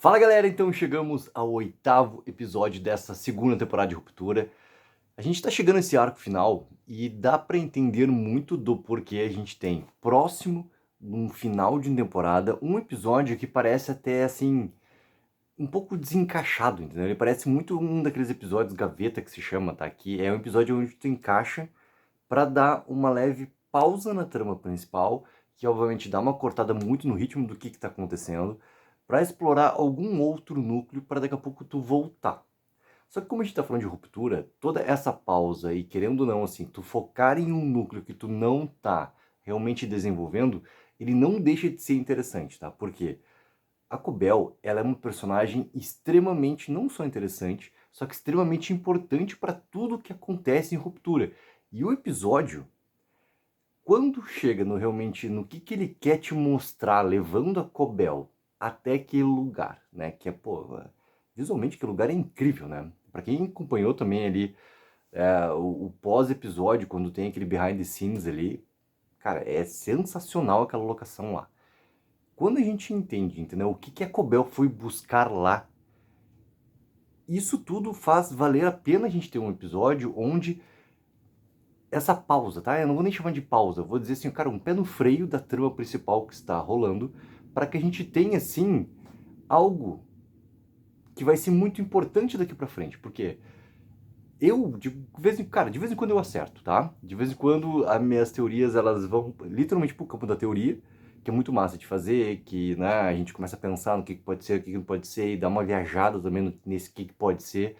Fala galera, então chegamos ao 8º episódio dessa segunda temporada de Ruptura. A gente tá chegando nesse arco final e dá pra entender muito do porquê a gente tem próximo, num final de temporada, um episódio que parece até assim, um pouco desencaixado, entendeu? Ele parece muito um daqueles episódios gaveta que se chama, tá? Que é um episódio onde tu encaixa pra dar uma leve pausa na trama principal, que obviamente dá uma cortada muito no ritmo do que tá acontecendo, pra explorar algum outro núcleo pra daqui a pouco tu voltar. Só que como a gente tá falando de ruptura, toda essa pausa e querendo ou não, assim, tu focar em um núcleo que tu não tá realmente desenvolvendo, ele não deixa de ser interessante, tá? Por quê? A Cobel, ela é uma personagem extremamente, não só interessante, só que extremamente importante para tudo que acontece em Ruptura. E o episódio, quando chega no realmente no que ele quer te mostrar, levando a Cobel até aquele lugar, né? Que é, pô, visualmente aquele lugar é incrível, né? Para quem acompanhou também ali o pós-episódio, quando tem aquele behind the scenes ali, cara, é sensacional aquela locação lá. Quando a gente entende, entendeu? O que a Cobel foi buscar lá, isso tudo faz valer a pena a gente ter um episódio onde essa pausa, tá? Eu não vou nem chamar de pausa, eu vou dizer assim, cara, um pé no freio da trama principal que está rolando, para que a gente tenha, assim, algo que vai ser muito importante daqui pra frente, porque de vez em quando eu acerto, tá? De vez em quando as minhas teorias, elas vão literalmente pro campo da teoria, que é muito massa de fazer, que, né, a gente começa a pensar no que pode ser, o que não pode ser, e dar uma viajada também nesse que pode ser.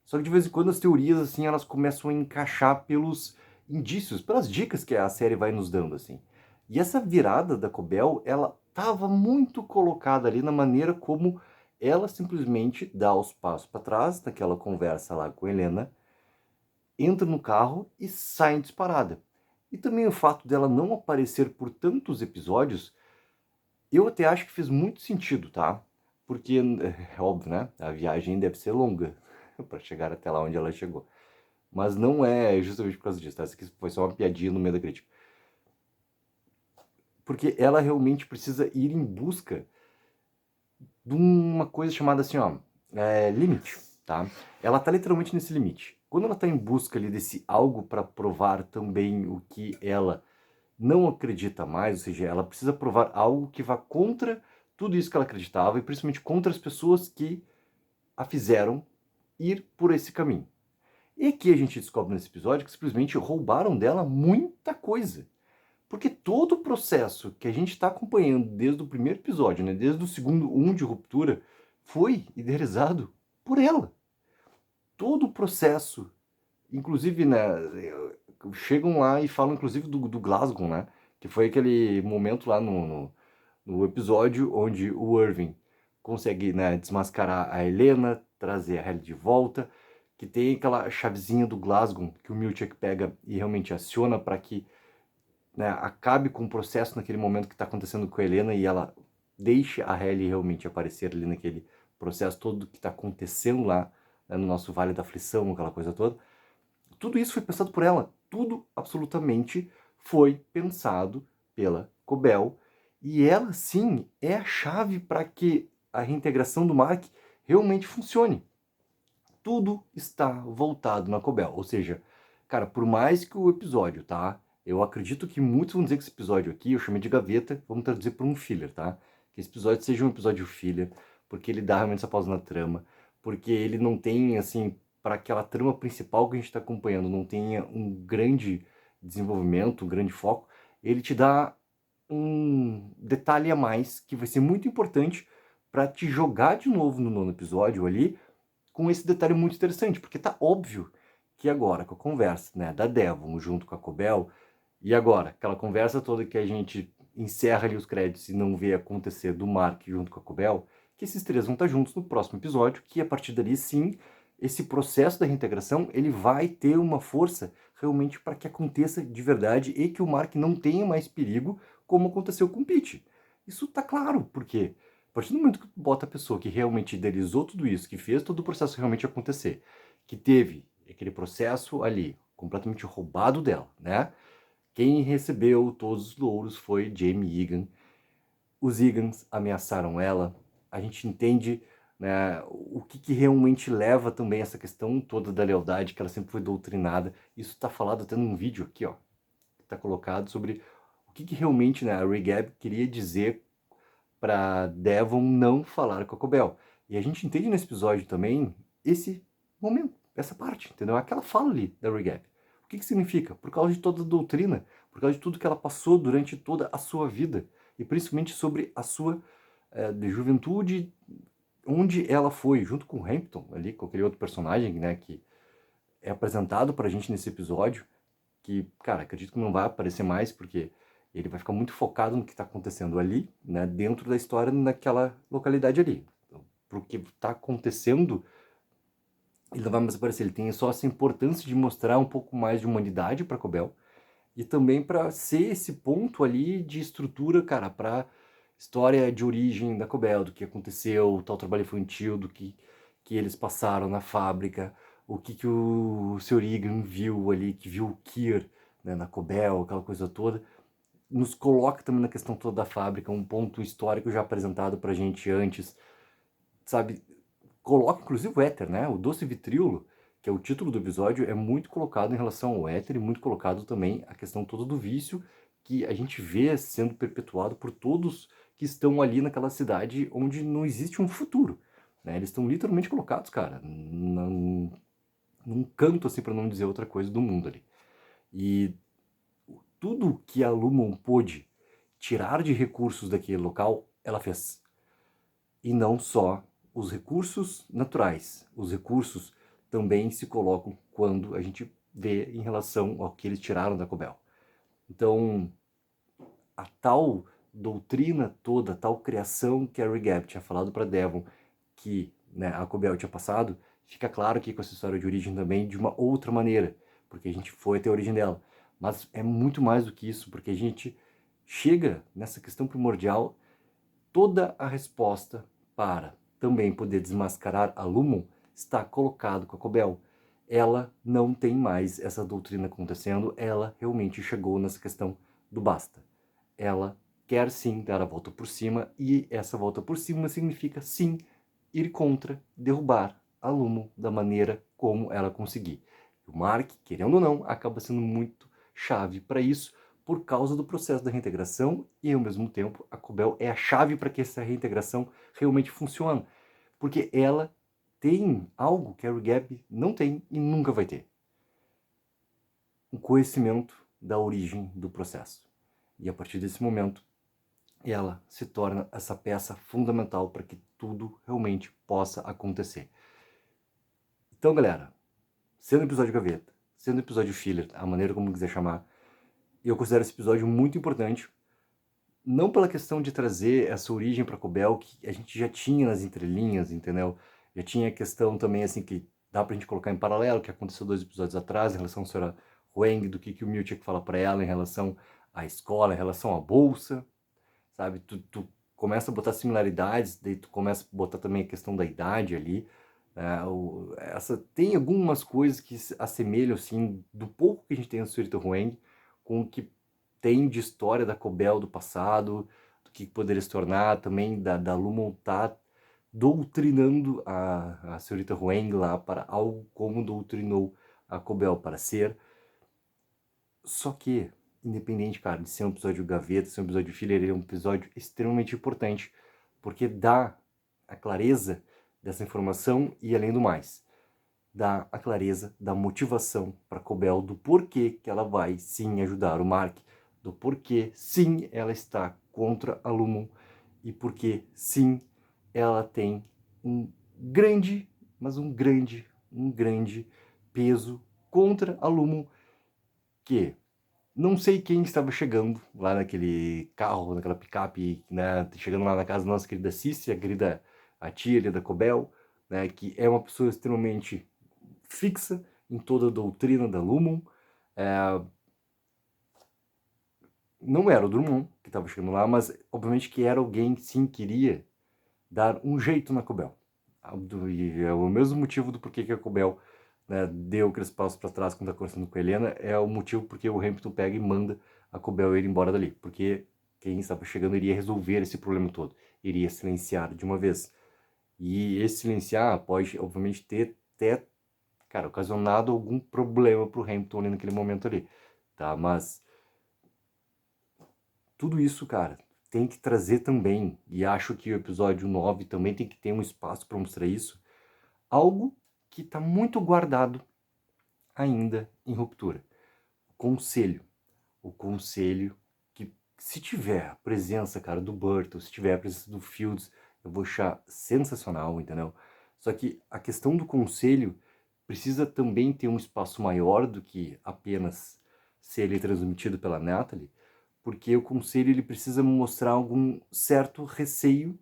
Só que de vez em quando as teorias, assim, elas começam a encaixar pelos indícios, pelas dicas que a série vai nos dando, assim. E essa virada da Cobel, ela estava muito colocada ali na maneira como ela simplesmente dá os passos para trás, naquela conversa lá com a Helena, entra no carro e sai disparada. E também o fato dela não aparecer por tantos episódios, eu até acho que fez muito sentido, tá? Porque, é óbvio, né? A viagem deve ser longa para chegar até lá onde ela chegou. Mas não é justamente por causa disso, tá? Isso aqui foi só uma piadinha no meio da crítica. Porque ela realmente precisa ir em busca de uma coisa chamada assim, ó, limite, tá? Ela tá literalmente nesse limite. Quando ela tá em busca ali desse algo para provar também o que ela não acredita mais, ou seja, ela precisa provar algo que vá contra tudo isso que ela acreditava e principalmente contra as pessoas que a fizeram ir por esse caminho. E aqui a gente descobre nesse episódio que simplesmente roubaram dela muita coisa. Porque todo o processo que a gente está acompanhando desde o primeiro episódio, né, desde o segundo de Ruptura, foi idealizado por ela. Todo o processo, inclusive, né, chegam lá e falam inclusive do Glasgow, né, que foi aquele momento lá no episódio onde o Irving consegue, né, desmascarar a Helena, trazer a Ellie de volta, que tem aquela chavezinha do Glasgow que o Milchek pega e realmente aciona para que, né, acabe com o processo naquele momento que está acontecendo com a Helena e ela deixe a Ellie realmente aparecer ali naquele processo todo que está acontecendo lá, né, no nosso Vale da Aflição, aquela coisa toda. Tudo isso foi pensado por ela. Tudo, absolutamente, foi pensado pela Cobel. E ela, sim, é a chave para que a reintegração do Mark realmente funcione. Tudo está voltado na Cobel. Ou seja, cara, por mais que o episódio, tá? Eu acredito que muitos vão dizer que esse episódio aqui, eu chamei de gaveta, vamos traduzir por um filler, tá? Que esse episódio seja um episódio filler, porque ele dá realmente essa pausa na trama, porque ele não tem, assim, para aquela trama principal que a gente está acompanhando, não tenha um grande desenvolvimento, um grande foco, ele te dá um detalhe a mais que vai ser muito importante para te jogar de novo no nono episódio ali, com esse detalhe muito interessante, porque tá óbvio que agora, com a conversa, né, da Devon junto com a Cobel, e agora, aquela conversa toda que a gente encerra ali os créditos e não vê acontecer do Mark junto com a Cobel, que esses três vão estar juntos no próximo episódio, que a partir dali, sim, esse processo da reintegração, ele vai ter uma força realmente para que aconteça de verdade e que o Mark não tenha mais perigo, como aconteceu com o Pete. Isso tá claro, porque a partir do momento que tu bota a pessoa que realmente idealizou tudo isso, que fez todo o processo realmente acontecer, que teve aquele processo ali completamente roubado dela, né? Quem recebeu todos os louros foi Jamie Egan. Os Egans ameaçaram ela, a gente entende, né, o que realmente leva também essa questão toda da lealdade, que ela sempre foi doutrinada. Isso está falado até num vídeo aqui, ó, que está colocado sobre o que realmente, né, a Regab queria dizer para Devon não falar com a Cobel. E a gente entende nesse episódio também esse momento, essa parte, entendeu? Aquela fala ali da Regab. O que significa? Por causa de toda a doutrina, por causa de tudo que ela passou durante toda a sua vida, e principalmente sobre a sua de juventude, onde ela foi, junto com o Hampton, ali, com aquele outro personagem, né, que é apresentado pra gente nesse episódio, que, cara, acredito que não vai aparecer mais, porque ele vai ficar muito focado no que está acontecendo ali, né, dentro da história, naquela localidade ali. Então, pro que está acontecendo, ele não vai mais aparecer. Ele tem só essa importância de mostrar um pouco mais de humanidade para Cobel, e também para ser esse ponto ali de estrutura, cara, para história de origem da Cobel, do que aconteceu, o tal trabalho infantil, do que eles passaram na fábrica, o que o Sr. Egan viu ali, que viu o Kier, né, na Cobel, aquela coisa toda, nos coloca também na questão toda da fábrica, um ponto histórico já apresentado pra gente antes, sabe? Coloca inclusive o éter, né? O doce vitríolo, que é o título do episódio, é muito colocado em relação ao éter e muito colocado também a questão toda do vício que a gente vê sendo perpetuado por todos que estão ali naquela cidade onde não existe um futuro, né? Eles estão literalmente colocados, cara, num canto, assim, para não dizer outra coisa, do mundo ali. E tudo que a Lumon pôde tirar de recursos daquele local, ela fez. E não só os recursos naturais, os recursos também se colocam quando a gente vê em relação ao que eles tiraram da Cobel. Então, a tal doutrina toda, a tal criação que a Regab tinha falado para Devon que, né, a Cobel tinha passado, fica claro que com essa história de origem também de uma outra maneira, porque a gente foi até a origem dela. Mas é muito mais do que isso, porque a gente chega nessa questão primordial, toda a resposta para também poder desmascarar a Lumon está colocado com a Cobel. Ela não tem mais essa doutrina acontecendo, ela realmente chegou nessa questão do basta. Ela quer sim dar a volta por cima, e essa volta por cima significa sim ir contra, derrubar a Lumon da maneira como ela conseguir. O Mark, querendo ou não, acaba sendo muito chave para isso, por causa do processo da reintegração, e ao mesmo tempo a Cobel é a chave para que essa reintegração realmente funcione, porque ela tem algo que a Regab não tem e nunca vai ter: um conhecimento da origem do processo. E a partir desse momento, ela se torna essa peça fundamental para que tudo realmente possa acontecer. Então, galera, sendo episódio gaveta, sendo episódio filler, a maneira como quiser chamar, eu considero esse episódio muito importante, não pela questão de trazer essa origem para Cobel que a gente já tinha nas entrelinhas, entendeu? Já tinha a questão também, assim, que dá pra gente colocar em paralelo, que aconteceu 2 episódios atrás, em relação à senhora Huang, do que o Miu tinha que falar para ela em relação à escola, em relação à bolsa, sabe? Tu começa a botar similaridades, daí tu começa a botar também a questão da idade ali, tem algumas coisas que se assemelham, assim, do pouco que a gente tem na senhorita Huang, com o que tem de história da Cobel do passado, do que poderia se tornar, também da Lumon tá doutrinando a senhorita Huang lá para algo como doutrinou a Cobel para ser. Só que, independente, cara, de ser um episódio gaveta, ser um episódio filler, ele é um episódio extremamente importante, porque dá a clareza dessa informação e, além do mais, dá a clareza da motivação para Cobel, do porquê que ela vai sim ajudar o Mark, do porquê sim ela está contra a Lumon, e porque sim ela tem um grande, mas um grande peso contra a Lumon, que não sei quem estava chegando lá naquele carro, naquela picape, né, chegando lá na casa da nossa querida Cici, a querida a tia ali da Cobel, né, que é uma pessoa extremamente fixa em toda a doutrina da Lumon. Não era o Drummond que estava chegando lá, mas obviamente que era alguém que sim queria dar um jeito na Cobel. E é o mesmo motivo do porquê que a Cobel, né, deu aqueles passos para trás quando está conversando com a Helena, é o motivo porque o Hampton pega e manda a Cobel ir embora dali, porque quem estava chegando iria resolver esse problema todo. iria silenciar de uma vez. E esse silenciar pode, obviamente, ter até, cara, ocasionado algum problema pro Hamilton ali naquele momento ali, tá? Mas tudo isso, cara, tem que trazer também, e acho que o episódio 9 também tem que ter um espaço para mostrar isso, algo que tá muito guardado ainda em Ruptura. Conselho. O conselho que, se tiver a presença, cara, do Burton, se tiver a presença do Fields, eu vou achar sensacional, entendeu? Só que a questão do conselho precisa também ter um espaço maior do que apenas ser ele transmitido pela Natalie, porque o conselho ele precisa mostrar algum certo receio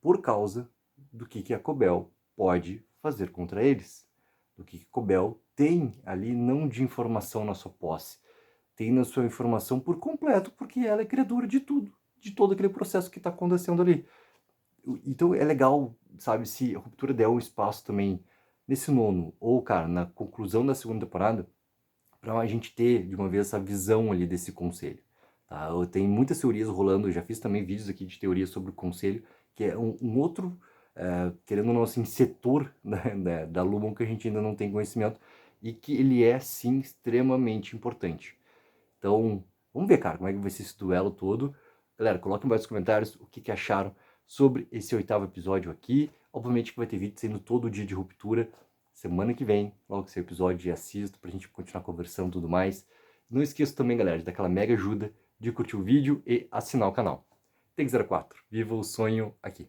por causa do que a Cobel pode fazer contra eles, do que Cobel tem ali não de informação na sua posse, tem na sua informação por completo, porque ela é criadora de tudo, de todo aquele processo que está acontecendo ali. Então é legal, sabe, se a Ruptura der um espaço também nesse nono, ou, cara, na conclusão da segunda temporada, para a gente ter, de uma vez, essa visão ali desse conselho. Tá? Eu tenho muitas teorias rolando, eu já fiz também vídeos aqui de teorias sobre o conselho, que é um outro, querendo ou não, assim, setor da Lumon que a gente ainda não tem conhecimento, e que ele é, sim, extremamente importante. Então, vamos ver, cara, como é que vai ser esse duelo todo. Galera, coloquem embaixo nos comentários o que acharam sobre esse 8º episódio aqui. Obviamente que vai ter vídeo saindo todo dia de Ruptura. Semana que vem, logo que esse episódio, já assisto pra gente continuar conversando e tudo mais. Não esqueça também, galera, de dar aquela mega ajuda de curtir o vídeo e assinar o canal. Take 04, viva o sonho aqui.